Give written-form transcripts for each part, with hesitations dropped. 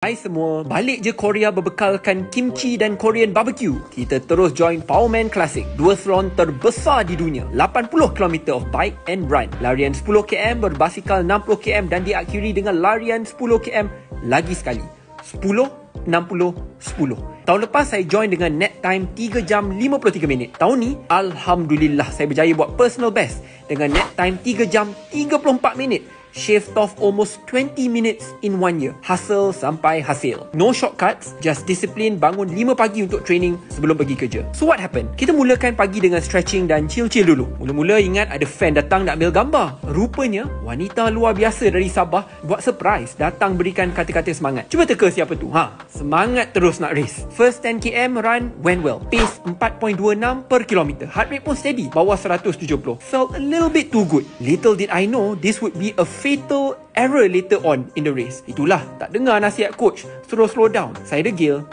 Hai semua, balik je Korea berbekalkan kimchi dan Korean barbecue. Kita terus join Powerman Classic, duathlon terbesar di dunia. 80 km of bike and run. Larian 10 km, berbasikal 60 km dan diakhiri dengan larian 10 km lagi sekali. 10, 60, 10. Tahun lepas saya join dengan net time 3 jam 53 minit. Tahun ni, Alhamdulillah saya berjaya buat personal best dengan net time 3 jam 34 minit. Shaved off almost 20 minutes in 1 year. Hustle sampai hasil. No shortcuts, just discipline, bangun 5 pagi untuk training sebelum pergi kerja. So what happened? Kita mulakan pagi dengan stretching dan chill-chill dulu. Mula-mula ingat ada fan datang nak ambil gambar. Rupanya, wanita luar biasa dari Sabah buat surprise, datang berikan kata-kata semangat. Cuba teka siapa tu. Semangat terus nak race. First 10km run went well. Pace 4.26 per kilometer. Heart rate pun steady, bawah 170. Felt a little bit too good. Little did I know this would be a fatal error later on in the race. Itulah, tak dengar nasihat coach, suruh slow down. Saya degil.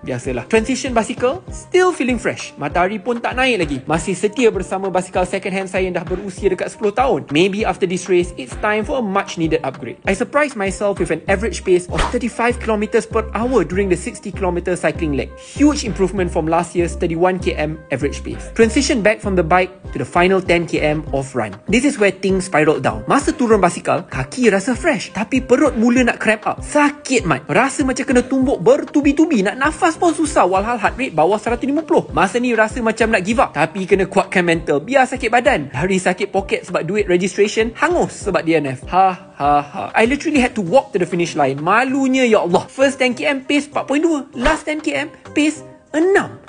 Biasalah. Transition basikal, still feeling fresh. Matahari pun tak naik lagi. Masih setia bersama basikal second hand saya yang dah berusia dekat 10 tahun. Maybe after this race, it's time for a much needed upgrade. I surprised myself with an average pace of 35 km per hour during the 60 km cycling leg. Huge improvement from last year's 31 km average pace. Transition back from the bike to the final 10 km of run. This is where things spiraled down. Masa turun basikal, kaki rasa fresh, tapi perut mula nak cramp up. Sakit mat. Rasa macam kena tumbuk bertubi-tubi. Nak nafas pun susah walhal heart rate bawah 150. Masa ni rasa macam nak give up, tapi kena kuatkan mental. Biar sakit badan. Lari sakit poket sebab duit registration, hangus sebab DNF. I literally had to walk to the finish line. Malunya ya Allah. First 10km pace 4.2. Last 10km pace 6.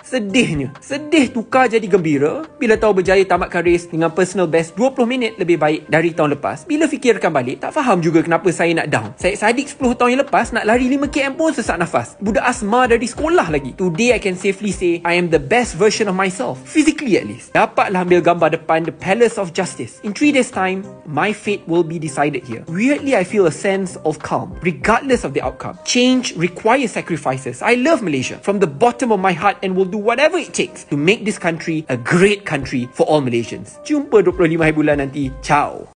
Sedihnya. Sedih tukar jadi gembira bila tahu berjaya tamatkan race dengan personal best 20 minit lebih baik dari tahun lepas. Bila fikirkan balik, tak faham juga kenapa saya nak down. Saya Sadik 10 tahun yang lepas nak lari 5km pun sesak nafas. Budak asma dari sekolah lagi. Today I can safely say I am the best version of myself. Physically at least. Dapatlah ambil gambar depan the Palace of Justice. In 3 days time, my fate will be decided here. Weirdly, I feel a sense of calm regardless of the outcome. Change requires sacrifices. I love Malaysia from the bottom of my heart and will do whatever it takes to make this country a great country for all Malaysians. Jumpa 25 hari bulan nanti. Ciao.